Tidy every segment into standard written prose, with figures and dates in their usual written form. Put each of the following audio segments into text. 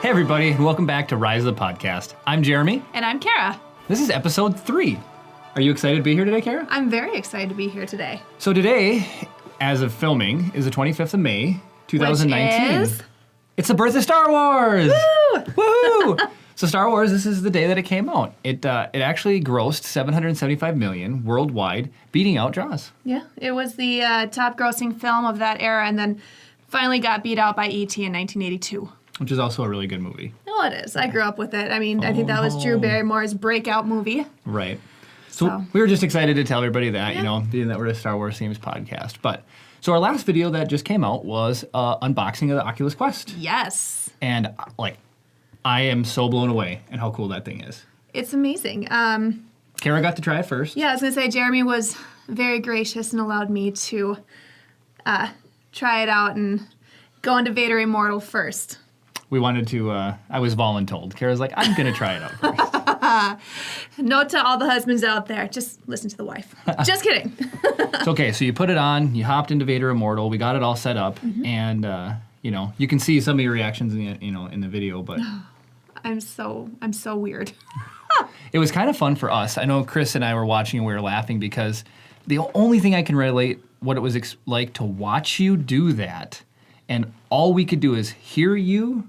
Hey everybody, and welcome back to Rise of the Podcast. I'm Jeremy. And I'm Kara. This is episode 3. Are you excited to be here today, Kara? I'm very excited to be here today. So today, as of filming, is the 25th of May, 2019. Which is? It's the birth of Star Wars! Woo! Woohoo! So Star Wars, this is the day that it came out. It actually grossed $775 million worldwide, beating out Jaws. Yeah, it was the top grossing film of that era and then finally got beat out by E.T. in 1982. Which is also a really good movie. Oh, it is. I grew up with it. I mean, I think that was Drew Barrymore's breakout movie. Right. So we were just excited to tell everybody that, you know, being that we're a Star Wars themed podcast. So our last video that just came out was unboxing of the Oculus Quest. Yes. And, I am so blown away at how cool that thing is. It's amazing. Kara got to try it first. Yeah, I was going to say, Jeremy was very gracious and allowed me to try it out and go into Vader Immortal first. We wanted to, I was voluntold. Kara's like, I'm going to try it out first. Note to all the husbands out there, just listen to the wife. Just kidding. It's okay. So you put it on, you hopped into Vader Immortal, we got it all set up, and, you know, you can see some of your reactions in the video, but... I'm so weird. It was kind of fun for us. I know Chris and I were watching and we were laughing because the only thing I can relate what it was like to watch you do that, and all we could do is hear you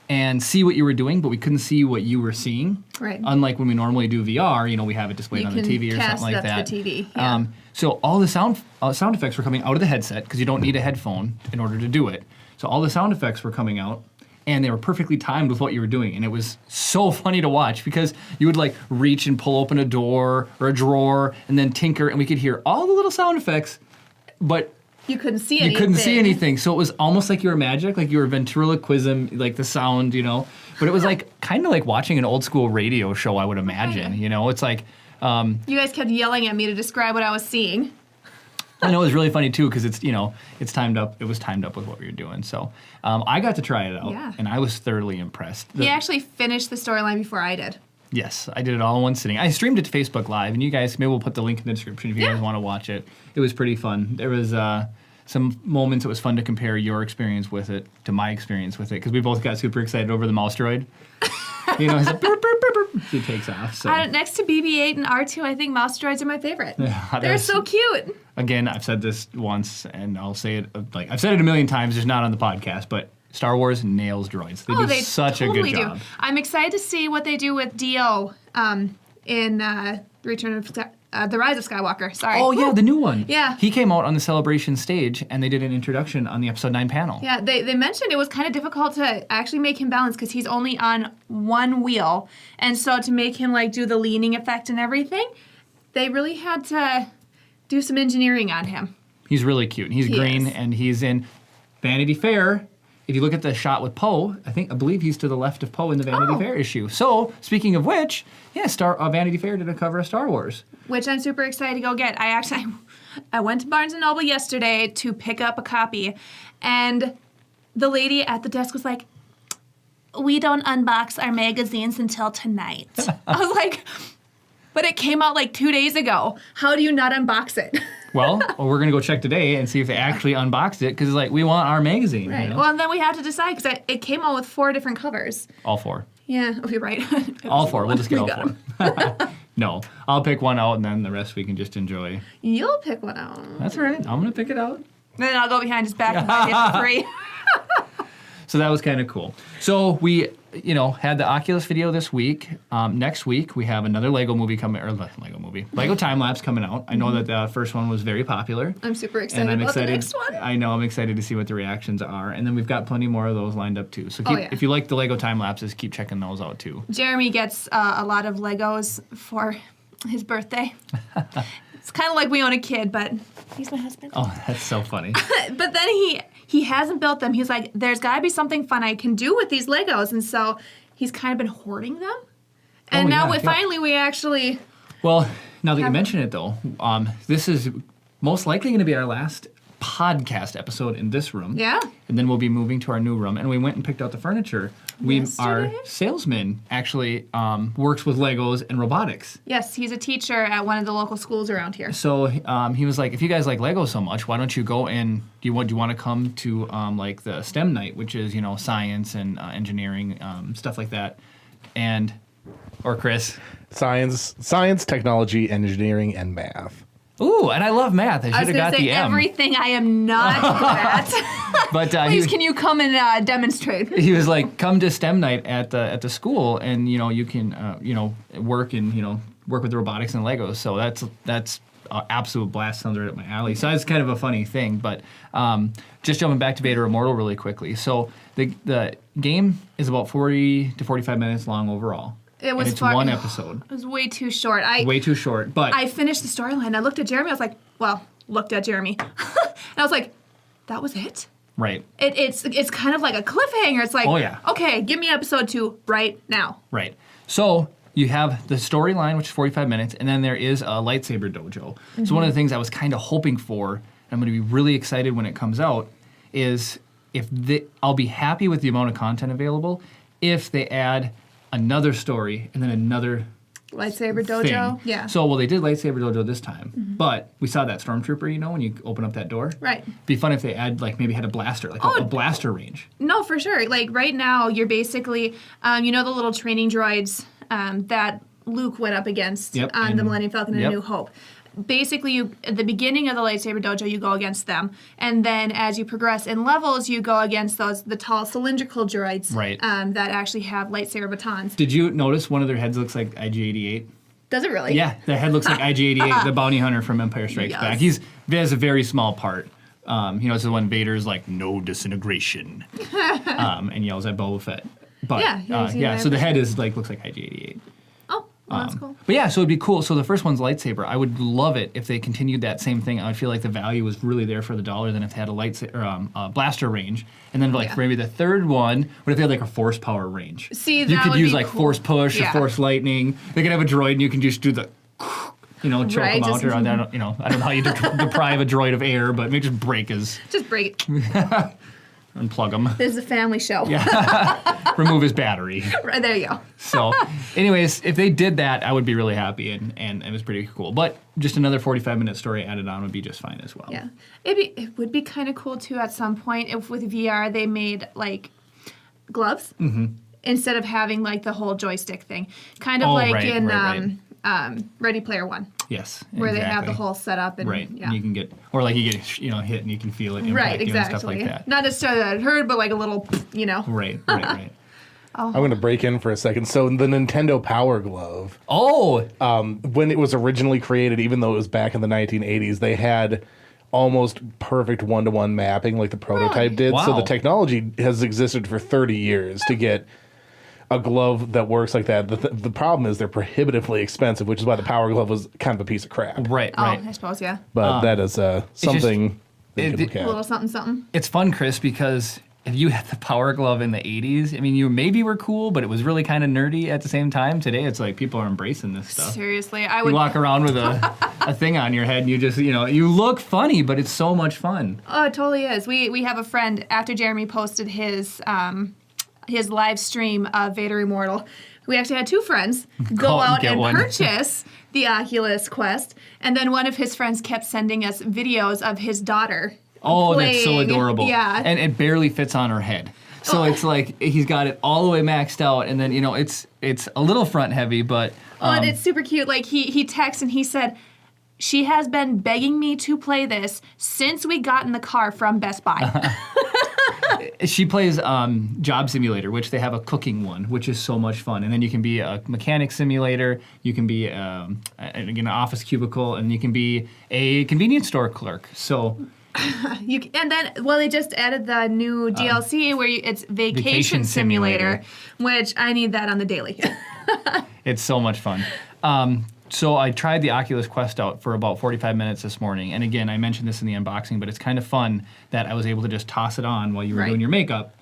and see what you were doing, but we couldn't see what you were seeing. Right. Unlike when we normally do VR, you know, we have it displayed on the TV or something like that. You can cast it up to the TV. Yeah. So all the sound effects were coming out of the headset because you don't need a headphone in order to do it. So all the sound effects were coming out, and they were perfectly timed with what you were doing. And it was so funny to watch because you would like reach and pull open a door or a drawer and then tinker, and we could hear all the little sound effects, but you couldn't see anything. You couldn't see anything. So it was almost like you were magic, like you were ventriloquism, like the sound, you know. But it was like kind of like watching an old school radio show, I would imagine, you know. It's like... you guys kept yelling at me to describe what I was seeing. I know it was really funny too because it's, you know, it's timed up. It was timed up with what we were doing. So I got to try it out, and I was thoroughly impressed. He actually finished the storyline before I did. Yes, I did it all in one sitting. I streamed it to Facebook Live, and you guys, maybe we'll put the link in the description if you guys want to watch it. It was pretty fun. There was some moments it was fun to compare your experience with it to my experience with it because we both got super excited over the mouse droid. You know, he's like, burp, burp, burp, burp. He takes off. So. Next to BB-8 and R2, I think mouse droids are my favorite. Yeah, they're so cute. Again, I've said this once, and I'll say it, I've said it a million times, just not on the podcast, but Star Wars nails droids. They do such a good job. I'm excited to see what they do with D.O. In The Rise of Skywalker. Sorry. Oh, yeah, the new one. Yeah. He came out on the Celebration stage, and they did an introduction on the Episode 9 panel. Yeah, they mentioned it was kind of difficult to actually make him balance because he's only on one wheel. And so to make him, like, do the leaning effect and everything, they really had to do some engineering on him. He's really cute. He's green, and he's in Vanity Fair. If you look at the shot with Poe, I believe he's to the left of Poe in the Vanity Fair issue. So, speaking of which, yeah, Vanity Fair did a cover of Star Wars. Which I'm super excited to go get. I went to Barnes & Noble yesterday to pick up a copy, and the lady at the desk was like, "We don't unbox our magazines until tonight." I was like, but it came out like 2 days ago. How do you not unbox it? Well, we're going to go check today and see if they actually unboxed it, because like, we want our magazine. Right. You know? Well, and then we have to decide, because it came out with 4 different covers. All 4. Yeah, you're right. All 4. We'll just get all 4. No, I'll pick one out, and then the rest we can just enjoy. You'll pick one out. That's right. I'm going to pick it out. Then I'll go behind his back and buy it for free. So that was kind of cool. So we, you know, had the Oculus video this week. Next week, we have another Lego movie coming, or Lego Time Lapse coming out. I know that the first one was very popular. I'm super excited about the next one. I know, I'm excited to see what the reactions are. And then we've got plenty more of those lined up too. So if you like the Lego Time Lapses, keep checking those out too. Jeremy gets a lot of Legos for his birthday. It's kind of like we own a kid, but he's my husband. Oh, that's so funny. But then he hasn't built them. He's like, there's got to be something fun I can do with these Legos. And so he's kind of been hoarding them. And finally we actually... Well, now that you mention it though, this is most likely going to be our last podcast episode in this room. Yeah. And then we'll be moving to our new room. And we went and picked out the furniture. Our salesman actually works with Legos and robotics. Yes, he's a teacher at one of the local schools around here. So he was like, if you guys like Lego so much, why don't you go and do you want to come to like the STEM night, which is science and engineering, stuff like that, or Chris. Science, technology, engineering, and math. Ooh, and I love math. I should have got the M. Everything I am not good at. But Please, can you come and demonstrate? He was like, come to STEM night at the school, and you can work and work with the robotics and Legos. So that's an absolute blast. Sounds right up my alley. So that's kind of a funny thing. But just jumping back to Vader Immortal really quickly. So the game is about 40 to 45 minutes long overall. It was and it's one episode. It was way too short. Way too short. But I finished the storyline. I looked at Jeremy. I was like, looked at Jeremy. And I was like, that was it? Right. It's kind of like a cliffhanger. It's like, oh, yeah. Okay, give me episode 2 right now. Right. So you have the storyline, which is 45 minutes, and then there is a lightsaber dojo. Mm-hmm. So one of the things I was kind of hoping for, and I'm going to be really excited when it comes out, is I'll be happy with the amount of content available if they add another story and then another lightsaber dojo. Thing. Yeah. So they did lightsaber dojo this time, but we saw that stormtrooper. When you open up that door. Right. Be fun if they add maybe had a blaster, a blaster range. No, for sure. Like right now, you're basically, the little training droids that Luke went up against on the Millennium Falcon and A New Hope. Basically, at the beginning of the lightsaber dojo, you go against them, and then as you progress in levels, you go against the tall cylindrical droids, that actually have lightsaber batons. Did you notice one of their heads looks like IG-88? Does it really? Yeah, their head looks like IG-88, the bounty hunter from Empire Strikes Back. He has a very small part. It's the one Vader's like, no disintegration, and yells at Boba Fett. But so the head is looks like IG-88. Well, that's cool. But yeah, so it'd be cool. So the first one's lightsaber. I would love it if they continued that same thing. I would feel like the value was really there for the dollar than if they had a lightsaber, blaster range. And then for maybe the third one, what if they had a force power range? See, you could use cool. force push or force lightning. They could have a droid and you can just do the, choke them out. Or I don't know how you deprive a droid of air, but maybe just break his. Just break it. Unplug him. This is a family show. Yeah. Remove his battery. Right, there you go. So, anyways, if they did that, I would be really happy, and it was pretty cool. But just another 45-minute story added on would be just fine as well. Yeah. It would be kind of cool, too, at some point if with VR they made, gloves instead of having, the whole joystick thing. Kind of in Ready Player One. Yes, where they have the whole setup and and you can get hit and you can feel it impact you and stuff like that. Not necessarily that it hurt, but a little Right. I'm going to break in for a second. So the Nintendo Power Glove. Oh. When it was originally created, even though it was back in the 1980s, they had almost perfect one-to-one mapping like the prototype did. Wow. So the technology has existed for 30 years to get a glove that works like that. The problem is they're prohibitively expensive, which is why the Power Glove was kind of a piece of crap. Right. I suppose, yeah. But that is something that you could look A at. little something. It's fun, Chris, because if you had the Power Glove in the 80s, you maybe were cool, but it was really kind of nerdy at the same time. Today, it's people are embracing this stuff. Seriously, I would... You walk around with a thing on your head, and you just, you look funny, but it's so much fun. Oh, it totally is. We have a friend, after Jeremy posted his live stream of Vader Immortal, we actually had two friends go out and purchase the Oculus Quest, and then one of his friends kept sending us videos of his daughter Oh, playing. That's so adorable. Yeah. And it barely fits on her head. So it's he's got it all the way maxed out, and then, it's a little front heavy, but... and it's super cute. He texted and he said, she has been begging me to play this since we got in the car from Best Buy. She plays Job Simulator, which they have a cooking one, which is so much fun. And then you can be a mechanic simulator, you can be an office cubicle, and you can be a convenience store clerk. So they just added the new DLC where it's Vacation Simulator, which I need that on the daily. It's so much fun. So I tried the Oculus Quest out for about 45 minutes this morning. And again, I mentioned this in the unboxing, but it's kind of fun that I was able to just toss it on while you were doing your makeup.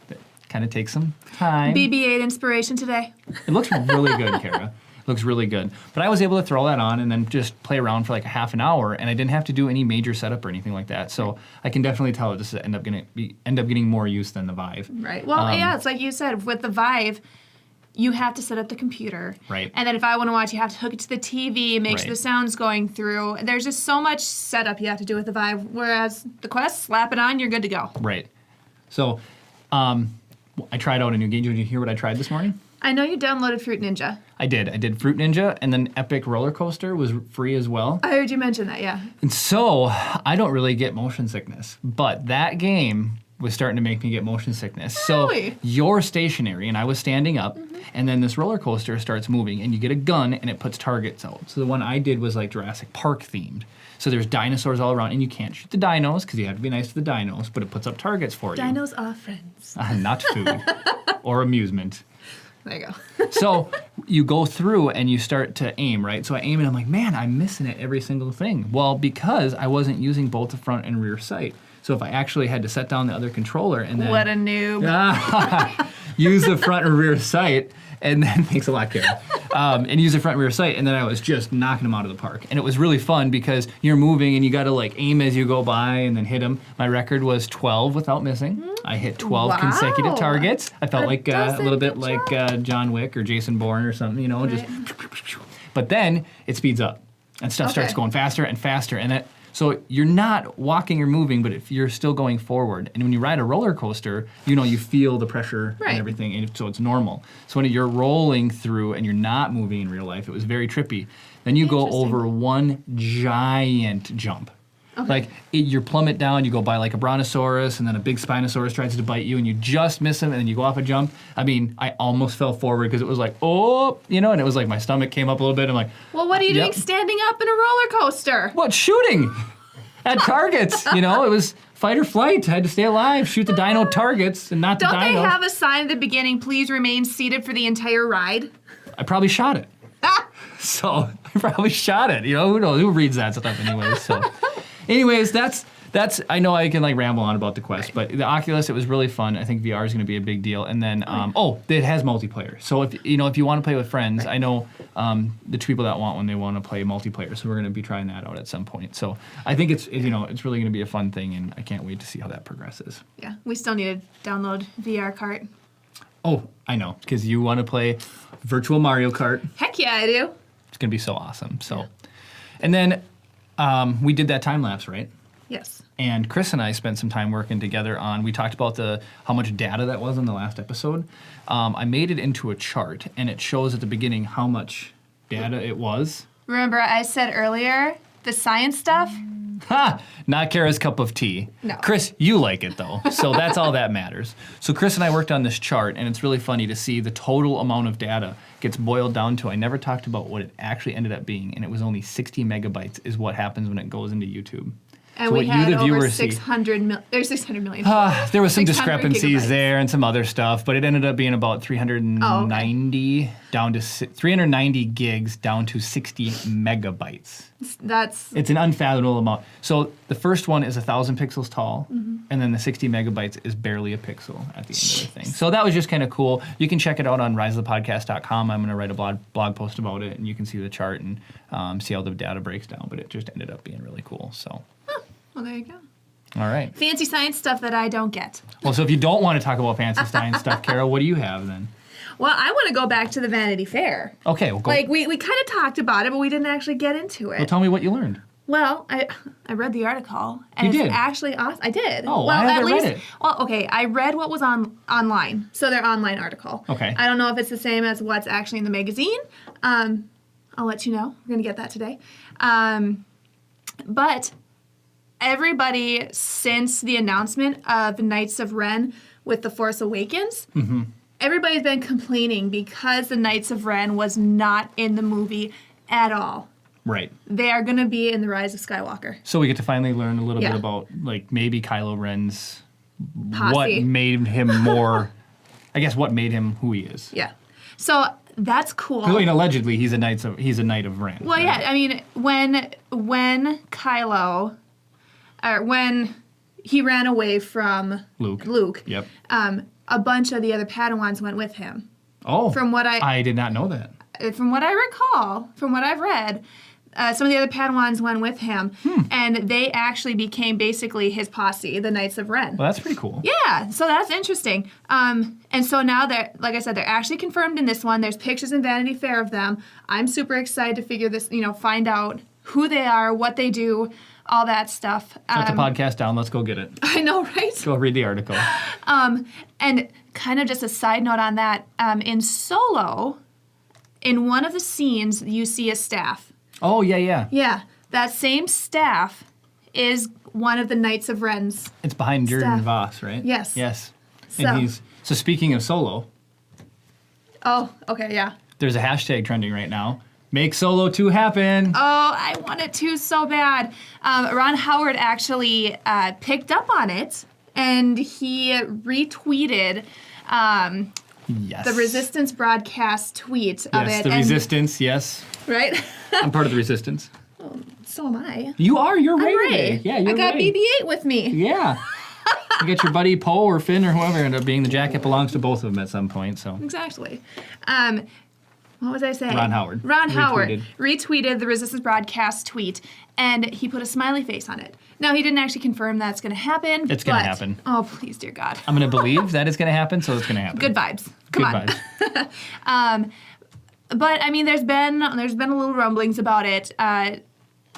That kind of takes some time. BB-8 inspiration today. It looks really good, Kara. Looks really good. But I was able to throw that on and then just play around for like a half an hour, and I didn't have to do any major setup or anything like that. So I can definitely tell this end up getting more use than the Vive. Right. Well, yeah, it's like you said, with the Vive, you have to set up the computer. Right. And then if I want to watch, you have to hook it to the TV, make sure the sound's going through. There's just so much setup you have to do with the Vive, whereas the Quest, slap it on, you're good to go. Right. So I tried out a new game. Did you hear what I tried this morning? I know you downloaded Fruit Ninja. I did. I did Fruit Ninja, and then Epic Roller Coaster was free as well. I heard you mention that, yeah. And so I don't really get motion sickness, but that game was starting to make me get motion sickness. Really? So you're stationary, and I was standing up, and then this roller coaster starts moving, and you get a gun, and it puts targets out. So the one I did was like Jurassic Park themed. So there's dinosaurs all around, and you can't shoot the dinos because you have to be nice to the dinos, but it puts up targets for you. Dinos are friends. Not food or amusement. There you go. So you go through and you start to aim, right? So I aim and I'm like, man, I'm missing it every single thing. Well, because I wasn't using both the front and rear sight. So if I actually had to set down the other controller and then What a noob. use the front or rear sight, and then thanks a lot, Carrie. And use the front and rear sight, and then I was just knocking them out of the park. And it was really fun because you're moving and you got to like aim as you go by and then hit them. My record was 12 without missing. I hit 12 consecutive targets. I felt like a little bit like John Wick or Jason Bourne or something, you know, just. But then it speeds up and stuff starts going faster and faster, and that. So you're not walking or moving, but if you're still going forward. And when you ride a roller coaster, you know, you feel the pressure and everything, and so it's normal. So when you're rolling through and you're not moving in real life, it was very trippy. Then you go over one giant jump. Okay. Like you plummet down, you go by like a brontosaurus, and then a big Spinosaurus tries to bite you, and you just miss him, and then you go off a jump. I mean, I almost fell forward because it was like, oh, you know, and it was like my stomach came up a little bit. I'm like, well, what are you doing standing up in a roller coaster? What, shooting at targets? You know, it was fight or flight. I had to stay alive, shoot the dino targets, and not the dinos. Don't they have a sign at the beginning, please remain seated for the entire ride? I probably shot it. So I probably shot it. You know, who knows? Who reads that stuff anyways? So. Anyways, that's. I know I can like ramble on about the Quest, but the Oculus, it was really fun. I think VR is going to be a big deal. And then, it has multiplayer. So if you want to play with friends, I know the two people that want one, they want to play multiplayer. So we're going to be trying that out at some point. So I think it's really going to be a fun thing, and I can't wait to see how that progresses. Yeah, we still need to download VR Kart. Oh, I know, because you want to play virtual Mario Kart. Heck yeah, I do. It's going to be so awesome. So, and then we did that time lapse, right? Yes. And Chris and I spent some time working together on, we talked about how much data that was in the last episode. I made it into a chart, and it shows at the beginning how much data it was. Remember, I said earlier, the science stuff? Ha! Not Kara's cup of tea. No. Chris, you like it though, so that's all that matters. So Chris and I worked on this chart, and it's really funny to see the total amount of data gets boiled down to. I never talked about what it actually ended up being, and it was only 60 megabytes is what happens when it goes into YouTube. And so we had the over see, 600 million. There was some 600 discrepancies gigabytes. there and some other stuff, but it ended up being about 390 down to 390 gigs down to 60 megabytes. It's an unfathomable amount. So the first one is 1,000 pixels tall, and then the 60 megabytes is barely a pixel at the end of the thing. So that was just kind of cool. You can check it out on riseofthepodcast.com. I'm going to write a blog post about it, and you can see the chart and see how the data breaks down. But it just ended up being really cool. So. Well, there you go. All right. Fancy science stuff that I don't get. Well, so if you don't want to talk about fancy science stuff, Carol, what do you have then? Well, I want to go back to the Vanity Fair. Okay, we'll go. Like, we kind of talked about it, but we didn't actually get into it. Well, tell me what you learned. Well, I read the article, and you it's did? actually awesome. I did. Oh, well, I haven't at least, read it. Well, okay, I read what was online, so their online article. Okay. I don't know if it's the same as what's actually in the magazine. I'll let you know. We're gonna get that today. But everybody since the announcement of Knights of Ren with The Force Awakens, everybody's been complaining because the Knights of Ren was not in the movie at all. Right. They are going to be in The Rise of Skywalker. So we get to finally learn a little bit about, like, maybe Kylo Ren's, Posse. what made him more, I guess what made him who he is. Yeah. So that's cool. I mean, allegedly, he's a Knight of Ren. Well, right? yeah, I mean, when Kylo, or when he ran away from Luke, Yep. a bunch of the other Padawans went with him. Oh. From what I did not know that. from what I recall, from what I've read, some of the other Padawans went with him, and they actually became basically his posse, the Knights of Ren. Well, that's pretty cool. Yeah, so that's interesting. And so now that, like I said, they're actually confirmed in this one. There's pictures in Vanity Fair of them. I'm super excited to figure this, find out who they are, what they do, all that stuff. Shut the podcast down. Let's go get it. I know, right? Go read the article. And kind of just a side note on that, in Solo, in one of the scenes, you see a staff. Oh, yeah. Yeah, that same staff is one of the Knights of Ren's. It's behind Jordan Staff. Voss, right? Yes. Yes. So- And so speaking of Solo, Oh, okay, yeah. there's a hashtag trending right now. Make Solo 2 happen. Oh, I want it to so bad. Ron Howard actually picked up on it, and he retweeted Yes. the Resistance broadcast tweet of Yes, it. the and- Resistance, yes. Right? I'm part of the Resistance. So am I. You are, you're I'm Ray. Ray. Yeah, you're I got Ray. BB-8 with me. Yeah. You get your buddy Poe or Finn or whoever end up being the jacket belongs to both of them at some point, so. Exactly. What was I saying? Ron Howard. Ron Howard retweeted the Resistance broadcast tweet, and he put a smiley face on it. Now, he didn't actually confirm that's going to happen. It's gonna but- happen. Oh, please, dear God. I'm going to believe that it's going to happen, so it's going to happen. Good vibes. Good Come on. vibes. But I mean, there's been a little rumblings about it.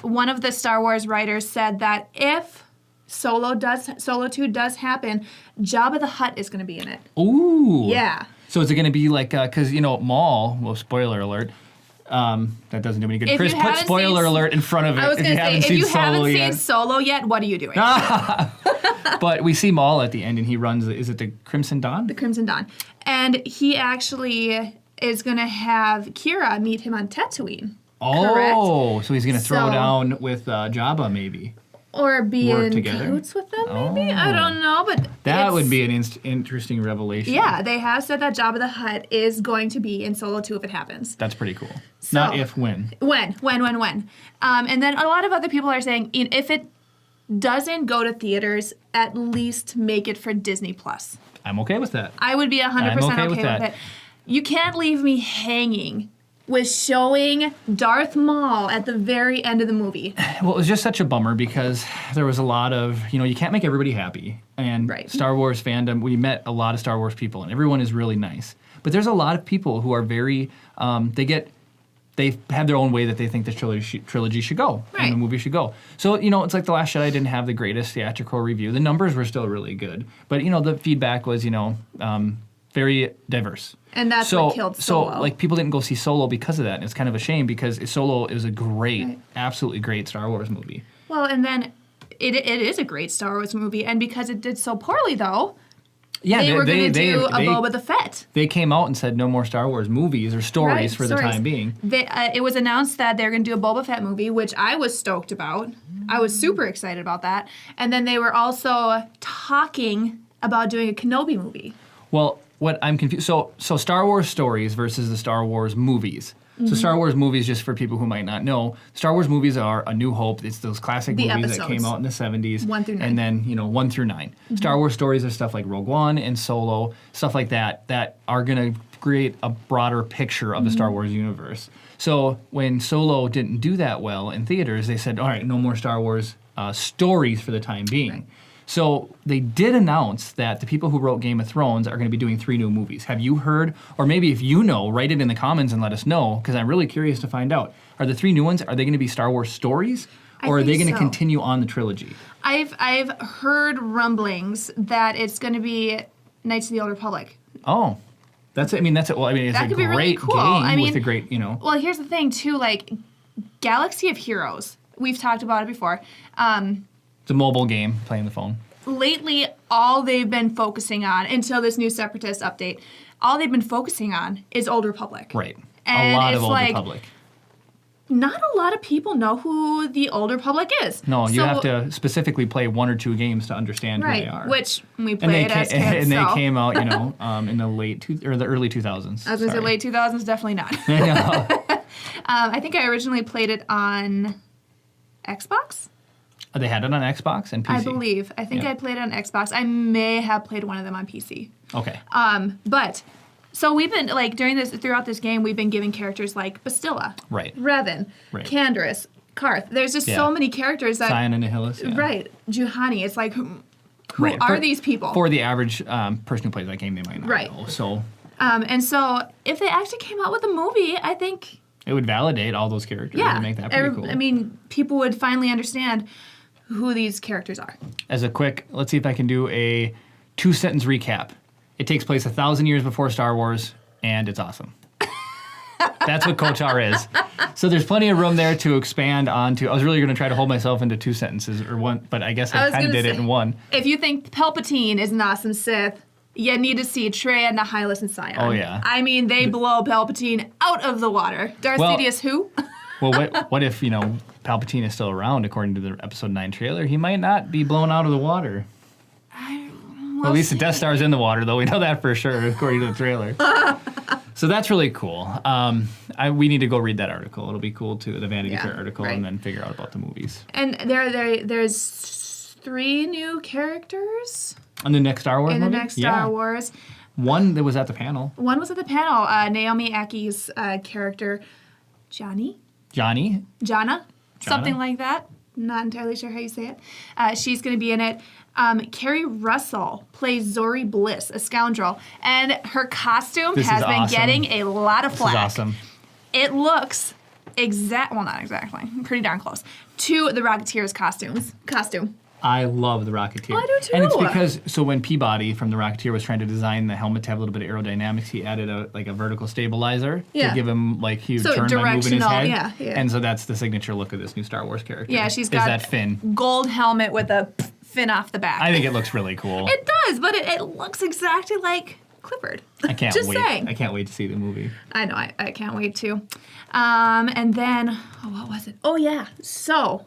One of the Star Wars writers said that if Solo 2 does happen, Jabba the Hutt is going to be in it. Ooh. Yeah. So is it going to be like, because, Maul, well, spoiler alert, that doesn't do any good. If Chris, you put haven't spoiler seen- alert in front of it I was if going you to say, haven't if seen you Solo haven't yet. seen Solo yet, what are you doing? But we see Maul at the end, and he runs, is it the Crimson Dawn? The Crimson Dawn. And he actually is going to have Kira meet him on Tatooine. Oh, so he's going to throw So- down with Jabba, maybe. Or be Work in together? cahoots with them, maybe? Oh. I don't know, but That it's- would be an interesting revelation. Yeah, they have said that Jabba the Hutt is going to be in Solo 2 if it happens. That's pretty cool. So- Not if, when. When? And then a lot of other people are saying if it doesn't go to theaters, at least make it for Disney Plus. I'm okay with that. I would be 100% I'm okay okay with with that. it. You can't leave me hanging with showing Darth Maul at the very end of the movie. Well, it was just such a bummer because there was a lot of, you can't make everybody happy. And Right. Star Wars fandom, we met a lot of Star Wars people, and everyone is really nice. But there's a lot of people who are very, they have their own way that they think the trilogy should go, and Right. the movie should go. So, it's like The Last Jedi didn't have the greatest theatrical review. The numbers were still really good. But, the feedback was, very diverse. And that's what killed Solo. So, people didn't go see Solo because of that. And it's kind of a shame because Solo is a great, Right. absolutely great Star Wars movie. Well, and then it is a great Star Wars movie, and because it did so poorly, though, Yeah, they were going to do a Boba the Fett. They came out and said no more Star Wars movies or stories for the time being. It was announced that they're going to do a Boba Fett movie, which I was stoked about. I was super excited about that. And then they were also talking about doing a Kenobi movie. Well, what I'm confused. So Star Wars stories versus the Star Wars movies. So Star Wars movies, just for people who might not know, Star Wars movies are A New Hope. It's those classic The movies that episodes. came out in the 70s. 1 through 9. And then, 1 through 9. Star Wars stories are stuff like Rogue One and Solo, stuff like that are going to create a broader picture of the Star Wars universe. So when Solo didn't do that well in theaters, they said, all right, no more Star Wars stories for the time being. Right. So they did announce that the people who wrote Game of Thrones are going to be doing 3 new movies. Have you heard, or maybe if you know, write it in the comments and let us know, because I'm really curious to find out. Are the 3 new ones, are they going to be Star Wars stories, or are they think going to so. continue on the trilogy? I've heard rumblings that it's going to be Knights of the Old Republic. Oh, that's it. It's That a could be really great cool. game I mean, with a great, Well, here's the thing, too, Galaxy of Heroes. We've talked about it before. It's a mobile game, playing the phone. Lately, all they've been focusing on, until this new Separatist update, all they've been focusing on is Old Republic. Right. And a lot it's of Old like, Republic. Not a lot of people know who the Old Republic is. No, you So- have to specifically play 1 or 2 games to understand who Right, they are. which we and played as kids. and they so. came out, in the early 2000s. I was going to say late 2000s, definitely not. Yeah. I think I originally played it on Xbox. They had it on Xbox and PC. I believe. I think Yeah. I played it on Xbox. I may have played one of them on PC. Okay. But So we've been throughout this game, we've been giving characters like Bastilla, Right. Revan, Right. Canderous, Karth. There's just Yeah. so many characters that Cyan and Nihilus. Yeah. right. Juhani. It's like who Right. are For- these people? For the average person who plays that game, they might not Right. know. So And so if they actually came out with a movie, I think it would validate all those characters and make that pretty cool. I mean, people would finally understand who these characters are. As a quick, let's see if I can do a 2-sentence recap. It takes place 1,000 years before Star Wars, and it's awesome. That's what Kotar is. So there's plenty of room there to expand onto. I was really going to try to hold myself into 2 sentences or one, but I guess I was kind of gonna did it say, in one. If you think Palpatine is an awesome Sith, you need to see Trey, Nihilus, and Scion. Oh, yeah. I mean, they blow Palpatine out of the water. Darth Well- Sidious who? Well, what if, Palpatine is still around according to the Episode 9 trailer? He might not be blown out of the water. Well, at least the Death Star's in the water, though. We know that for sure, according to the trailer. So that's really cool. We need to go read that article. It'll be cool, too, the Vanity Fair article, right. and then figure out about the movies. And there's 3 new characters And the next Star Wars in the movie? next Star Wars. One that was at the panel. One was at the panel. Naomi Ackie's character, Johnny? Johnny? Jana? Something Jana? like that. Not entirely sure how you say it. She's going to be in it. Carrie Russell plays Zorri Bliss, a scoundrel, and her costume This has is been awesome. getting a lot of This flack. is awesome. It looks not exactly, pretty darn close, to the Rocketeer's costume. I love the Rocketeer. Oh, I do And it's too. because, so when Peabody from the Rocketeer was trying to design the helmet to have a little bit of aerodynamics, he added a vertical stabilizer Yeah. to give him, he would So turn by moving his directional, head. yeah. And so that's the signature look of this new Star Wars character. Yeah, she's is got that fin. gold helmet with a fin off the back. I think it looks really cool. It does, but it looks exactly like Clifford. I can't Just wait. saying. I can't wait to see the movie. I know, I can't wait to. And then, what was it? Oh, yeah. So,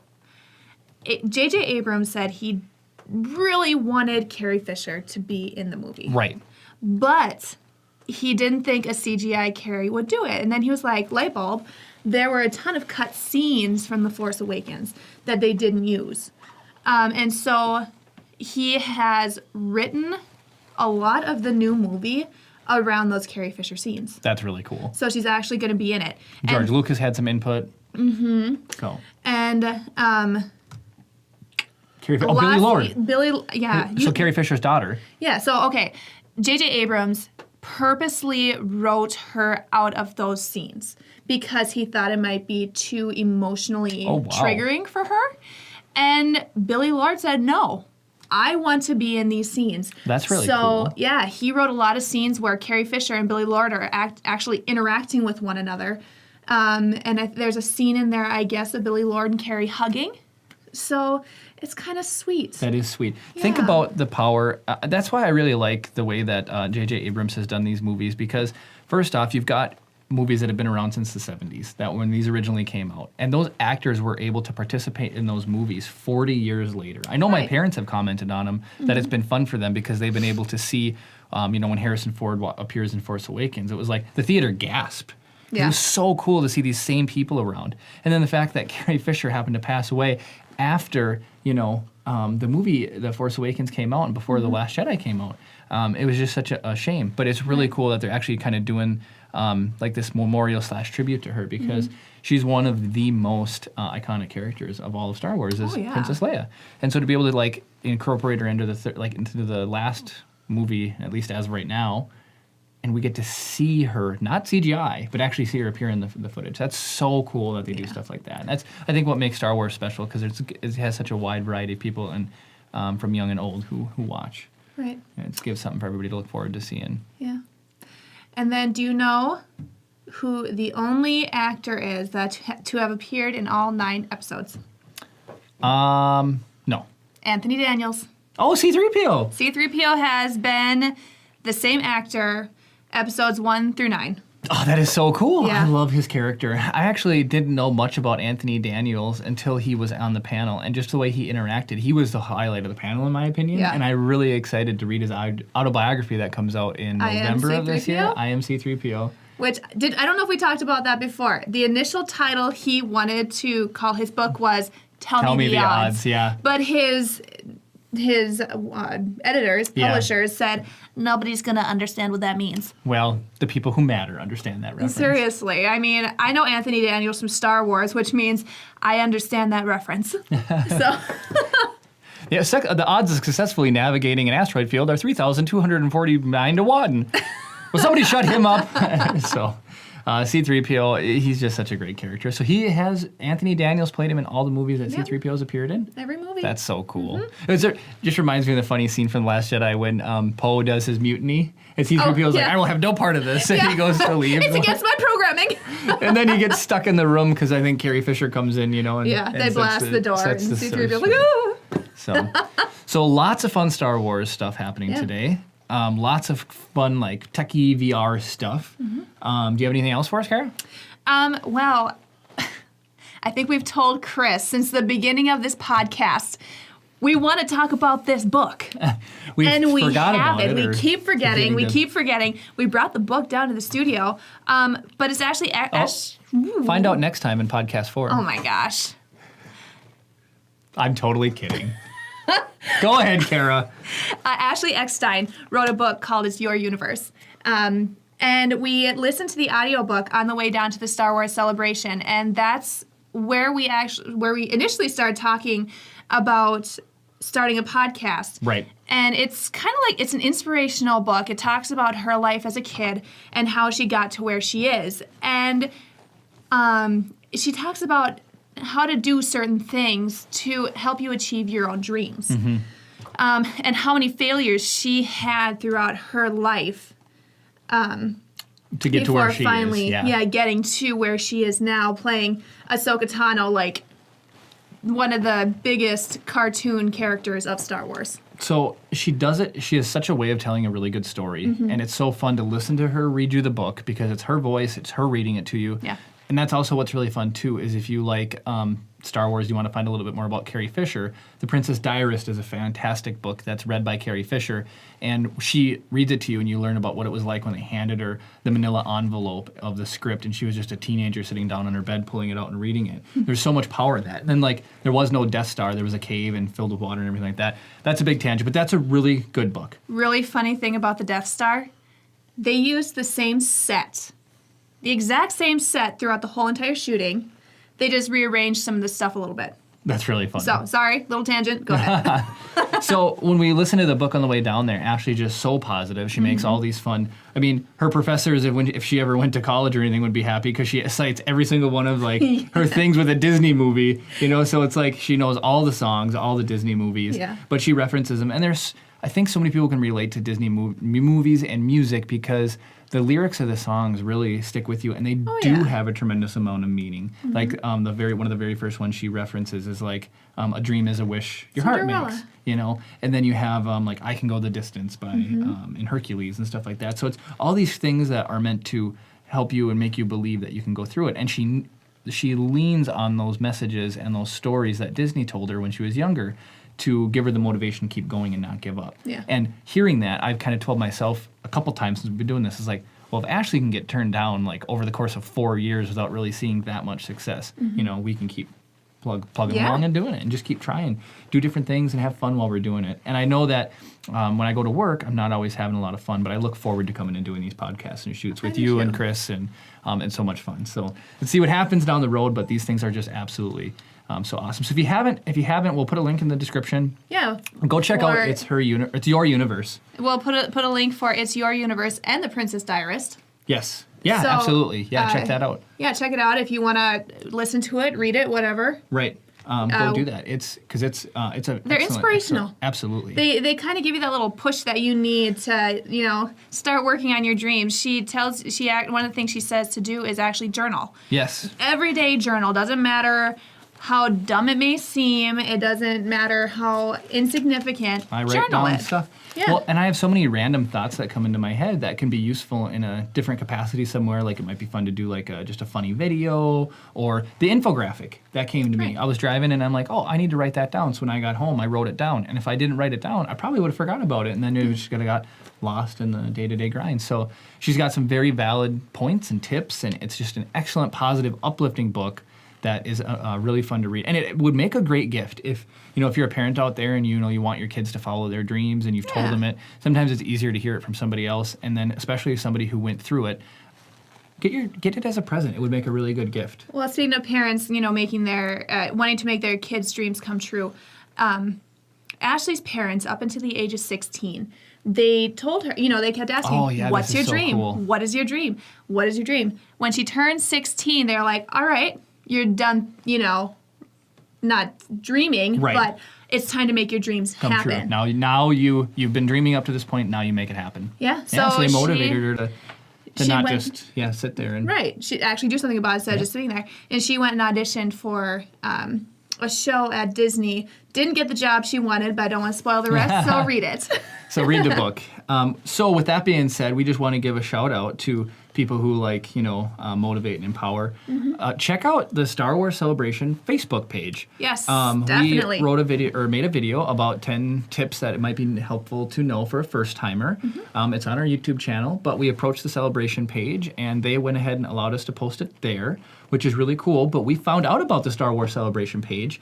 J.J. Abrams said he really wanted Carrie Fisher to be in the movie. Right. But he didn't think a CGI Carrie would do it. And then he was like, light bulb, there were a ton of cut scenes from The Force Awakens that they didn't use. And so he has written a lot of the new movie around those Carrie Fisher scenes. That's really cool. So she's actually going to be in it. George Lucas had some input. Mm-hmm. So. And Billy Lord. yeah. So Carrie Fisher's daughter. Yeah, so, okay. J.J. Abrams purposely wrote her out of those scenes because he thought it might be too emotionally triggering for her. And Billy Lord said, no, I want to be in these scenes. That's really cool. cool. Yeah, he wrote a lot of scenes where Carrie Fisher and Billy Lord are actually interacting with one another. There's a scene in there, I guess, of Billy Lord and Carrie hugging. So it's kind of sweet. That is sweet. Think Yeah. about the power. That's why I really like the way that J.J. Abrams has done these movies because, first off, you've got movies that have been around since the 70s, that when these originally came out. And those actors were able to participate in those movies 40 years later. I know my Right. parents have commented on them, that it's been fun for them because they've been able to see, when Harrison Ford appears in Force Awakens, it was like the theater gasped. It Yeah. was so cool to see these same people around. And then the fact that Carrie Fisher happened to pass away after, the movie The Force Awakens came out and before The Last Jedi came out. It was just such a shame. But it's really cool that they're actually kind of doing this memorial / tribute to her because she's one of the most iconic characters of all of Star Wars is Oh, yeah. Princess Leia. And so to be able to incorporate her into into the last movie, at least as of right now, and we get to see her, not CGI, but actually see her appear in the footage. That's so cool that they do stuff like that. And that's, I think, what makes Star Wars special because it has such a wide variety of people and from young and old who watch. Right. And it gives something for everybody to look forward to seeing. Yeah. And then do you know who the only actor is to have appeared in all 9 episodes? No. Anthony Daniels. Oh, C-3PO. C-3PO has been the same actor episodes 1 through 9. Oh, that is so cool. Yeah. I love his character. I actually didn't know much about Anthony Daniels until he was on the panel. And just the way he interacted, he was the highlight of the panel, in my opinion. Yeah. And I'm really excited to read his autobiography that comes out in I Am November of this year. C-3PO? I Am C-3PO. Which, I don't know if we talked about that before. The initial title he wanted to call his book was Tell Me the Odds. Yeah. But his his editors, Yeah. publishers said, nobody's going to understand what that means. Well, the people who matter understand that reference. Seriously. I mean, I know Anthony Daniels from Star Wars, which means I understand that reference. So, Yeah, the odds of successfully navigating an asteroid field are 3,249 to 1. Well, somebody shut him up. So, C-3PO, he's just such a great character. So Anthony Daniels played him in all the movies that C-3PO's appeared in? every movie. That's so cool. It just reminds me of the funny scene from The Last Jedi when Poe does his mutiny. And C-3PO's like, I will have no part of this. And he goes to leave. It's against my programming. And then he gets stuck in the room because I think Carrie Fisher comes in, and They blast the door. And sets the C-3PO's like, oh. So lots of fun Star Wars stuff happening today. Lots of fun, like, techie VR stuff. Do you have anything else for us, Kara? Well, I think we've told Chris since the beginning of this podcast, we want to talk about this book. We forgot about it. or We keep forgetting. forgetting to- keep forgetting. We brought the book down to the studio, but it's actually... Find out next time in podcast 4. Oh, my gosh. I'm totally kidding. Go ahead, Kara. Ashley Eckstein wrote a book called It's Your Universe. And we listened to the audiobook on the way down to the Star Wars celebration, and that's where we initially started talking about starting a podcast. Right. And it's kind of like, it's an inspirational book. It talks about her life as a kid and how she got to where she is. And she talks about how to do certain things to help you achieve your own dreams. And how many failures she had throughout her life To get to where she finally, is. getting to where she is now, playing Ahsoka Tano, like one of the biggest cartoon characters of Star Wars. So she does it. She has such a way of telling a really good story, and it's so fun to listen to her read you the book because it's her voice, it's her reading it to you. Yeah. And that's also what's really fun too. Is if you like Star Wars, you want to find a little bit more about Carrie Fisher. The Princess Diarist is a fantastic book that's read by Carrie Fisher, and she reads it to you, and you learn about what it was like when they handed her the manila envelope of the script, and she was just a teenager sitting down on her bed, pulling it out and reading it. There's so much power in that. And then, like, there was no Death Star; there was a cave and filled with water and everything like that. That's a big tangent, but that's a really good book. Really funny thing about the Death Star, they used the same set. The exact same set throughout the whole entire shooting. They just rearranged some of the stuff a little bit. That's really fun. So, sorry, little tangent. Go ahead. So when we listen to the book on the way down there, Ashley's just so positive. She makes all these fun. I mean, her professors, if she ever went to college or anything, would be happy because she cites every single one of like her things with a Disney movie. So it's like she knows all the songs, all the Disney movies. Yeah. But she references them, and I think so many people can relate to Disney movies and music because the lyrics of the songs really stick with you, and they do have a tremendous amount of meaning. Like one of the very first ones she references is like a dream is a wish your heart makes, And then you have like I Can Go the Distance by in Hercules and stuff like that. So it's all these things that are meant to help you and make you believe that you can go through it. And she leans on those messages and those stories that Disney told her when she was younger to give her the motivation to keep going and not give up. Yeah. And hearing that, I've kind of told myself a couple times since we've been doing this, is like, well, if Ashley can get turned down like over the course of 4 years without really seeing that much success, we can keep plugging along and doing it and just keep trying, do different things and have fun while we're doing it. And I know that when I go to work, I'm not always having a lot of fun, but I look forward to coming and doing these podcasts and shoots with you and Chris, and it's so much fun. So let's see what happens down the road, but these things are just absolutely so awesome. So if you haven't, we'll put a link in the description. Yeah. Go check out It's Your Universe. We'll put a link for It's Your Universe and The Princess Diarist. Yes. Yeah, So, absolutely. Yeah, check that out. Yeah, check it out if you want to listen to it, read it, whatever. Right. Go do that. They're inspirational. Absolutely. They kind of give you that little push that you need to, start working on your dreams. One of the things she says to do is actually journal. Yes. Everyday journal. Doesn't matter how dumb it may seem. It doesn't matter how insignificant. I write journal down it. stuff. Yeah. Well, and I have so many random thoughts that come into my head that can be useful in a different capacity somewhere. Like it might be fun to do like just a funny video or the infographic that came to me. I was driving and I'm like, oh, I need to write that down. So when I got home, I wrote it down. And if I didn't write it down, I probably would have forgotten about it. And then it just kind of got lost in the day-to-day grind. So she's got some very valid points and tips, and it's just an excellent, positive, uplifting book that is really fun to read, and it would make a great gift if if you're a parent out there and you want your kids to follow their dreams and you've told them it. Sometimes it's easier to hear it from somebody else, and then especially somebody who went through it. Get it as a present. It would make a really good gift. Well, speaking of parents, making their wanting to make their kids' dreams come true, Ashley's parents, up until the age of 16, they told her, they kept asking, "What's your dream? Cool. What is your dream? What is your dream?" When she turned 16, they're like, "All right, you're done, not dreaming, Right. but it's time to make your dreams Come happen." true. Now you've been dreaming up to this point. Now you make it happen. Yeah. So they motivated she, her to she not went- just sit there and Right. She actually do something about it instead of just sitting there. And she went and auditioned for a show at Disney. Didn't get the job she wanted, but I don't want to spoil the rest, so read it. So read the book. So with that being said, we just want to give a shout out to people who motivate and empower. Check out the Star Wars Celebration Facebook page. Yes, definitely. We wrote a video or made a video about 10 tips that it might be helpful to know for a first timer. It's on our YouTube channel, but we approached the celebration page and they went ahead and allowed us to post it there, which is really cool. But we found out about the Star Wars Celebration page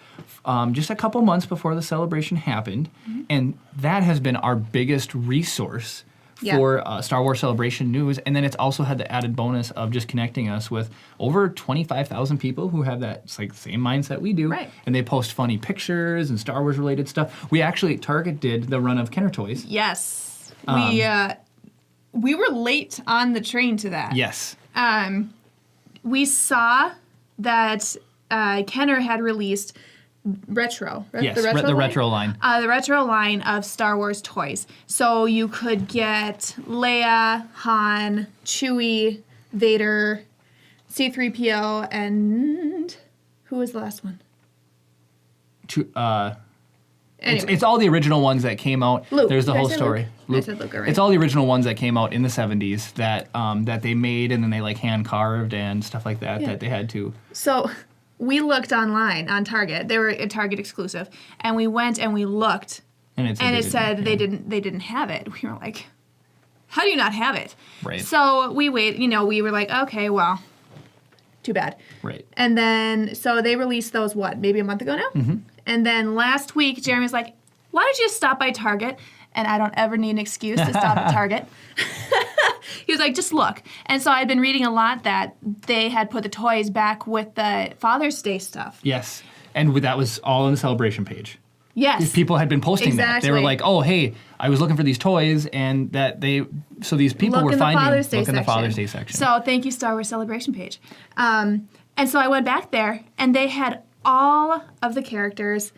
just a couple months before the celebration happened, and that has been our biggest resource for Star Wars Celebration news. And then it's also had the added bonus of just connecting us with over 25,000 people who have that same mindset we do. Right. And they post funny pictures and Star Wars related stuff. We actually, Target did the run of Kenner toys. Yes. We were late on the train to that. Yes. We saw that Kenner had released retro. Yes, the retro line. The retro line of Star Wars toys. So you could get Leia, Han, Chewie, Vader, C-3PO, and who was the last one? Anyway. It's all the original ones that came out. Luke. There's the Did I whole say story. Luke? I said Luke already. It's all the original ones that came out in the 70s that they made and then they hand carved and stuff like that that they had to. So we looked online on Target. They were a Target exclusive, and we went and we looked, And it said they didn't have it. We were like, how do you not have it? Right. So we we were like, okay, well, too bad. Right. And then so they released those maybe a month ago now. Mm-hmm. And then last week Jeremy was like, why don't you just stop by Target? And I don't ever need an excuse to stop at Target. He was like, just look. And so I'd been reading a lot that they had put the toys back with the Father's Day stuff. Yes. And that was all on the celebration page. Yes. People had been posting that. They were Exactly. like, oh, hey, I was looking for these toys, and so these people were finding, look in the Father's Day section. So thank you, Star Wars Celebration page. And so I went back there, and they had all of the characters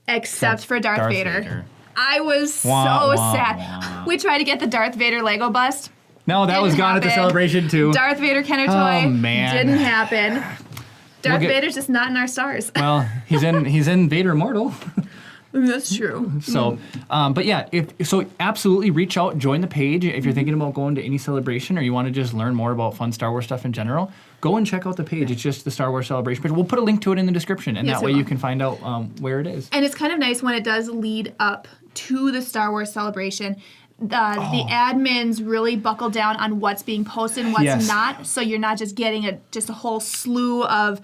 except for Darth Vader. I was so sad. Wah. We tried to get the Darth Vader Lego bust. No, that was Didn't gone at the happen. celebration too. Darth Vader Kenner toy. Oh, man. Didn't happen. Darth get- Vader's just not in our stars. Well, he's in Vader Immortal. That's true. So, but yeah, so absolutely reach out, join the page if you're thinking about going to any celebration or you want to just learn more about fun Star Wars stuff in general. Go and check out the page. It's just the Star Wars Celebration page. We'll put a link to it in the description, and Yes, that way we will. you can find out where it is. And it's kind of nice when it does lead up to the Star Wars Celebration. The admins really buckle down on what's being posted and what's Yes. not, so you're not just getting just a whole slew of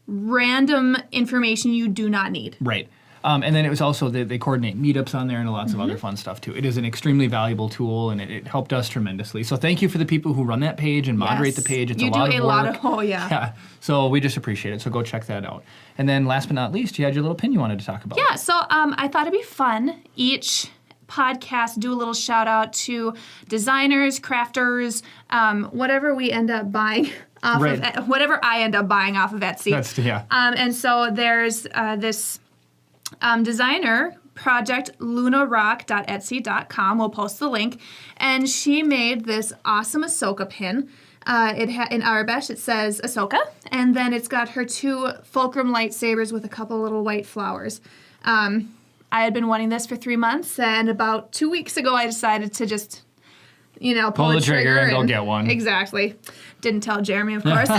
random information you do not need. Right. And then it was also they coordinate meetups on there and lots of other fun stuff too. It is an extremely valuable tool, and it helped us tremendously. So thank you for the people who run that page and moderate Yes. the page. It's You a lot do of a lot work. of- oh, yeah. Yeah. So we just appreciate it. So go check that out. And then last but not least, you had your little pin you wanted to talk about. Yeah, so I thought it'd be fun. Each podcast, do a little shout out to designers, crafters, whatever we end up buying off Right. of, whatever I end up buying off of Etsy. Yeah. And so there's this designer, Project lunarock.etsy.com. We'll post the link. And she made this awesome Ahsoka pin. In Arabesh, it says Ahsoka, and then it's got her 2 fulcrum lightsabers with a couple little white flowers. I had been wanting this for 3 months, and about 2 weeks ago, I decided to just, pull the trigger and go get one. Exactly. Didn't tell Jeremy, of course.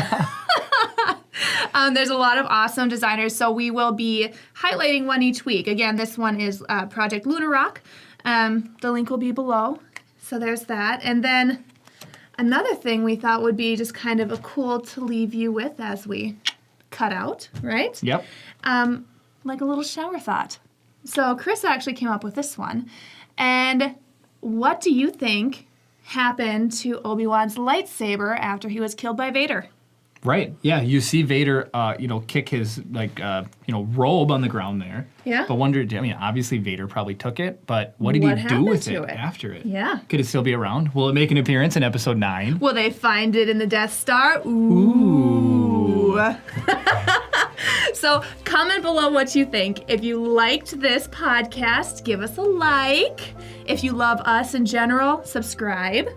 There's a lot of awesome designers, so we will be highlighting one each week. Again, this one is Project Lunar Rock. The link will be below. So there's that. And then another thing we thought would be just kind of a cool to leave you with as we cut out, right? Yep. Like a little shower thought. So Chris actually came up with this one. And what do you think happened to Obi-Wan's lightsaber after he was killed by Vader? Right. Yeah. You see Vader, kick his robe on the ground there. Yeah. But obviously Vader probably took it, but what did he do happened with to it after it? Yeah. Could it still be around? Will it make an appearance in Episode 9? Will they find it in the Death Star? Ooh. So comment below what you think. If you liked this podcast, give us a like. If you love us in general, subscribe.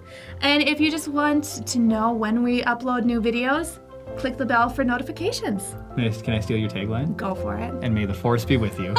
And if you just want to know when we upload new videos, click the bell for notifications. Can I steal your tagline? Go for it. And may the Force be with you.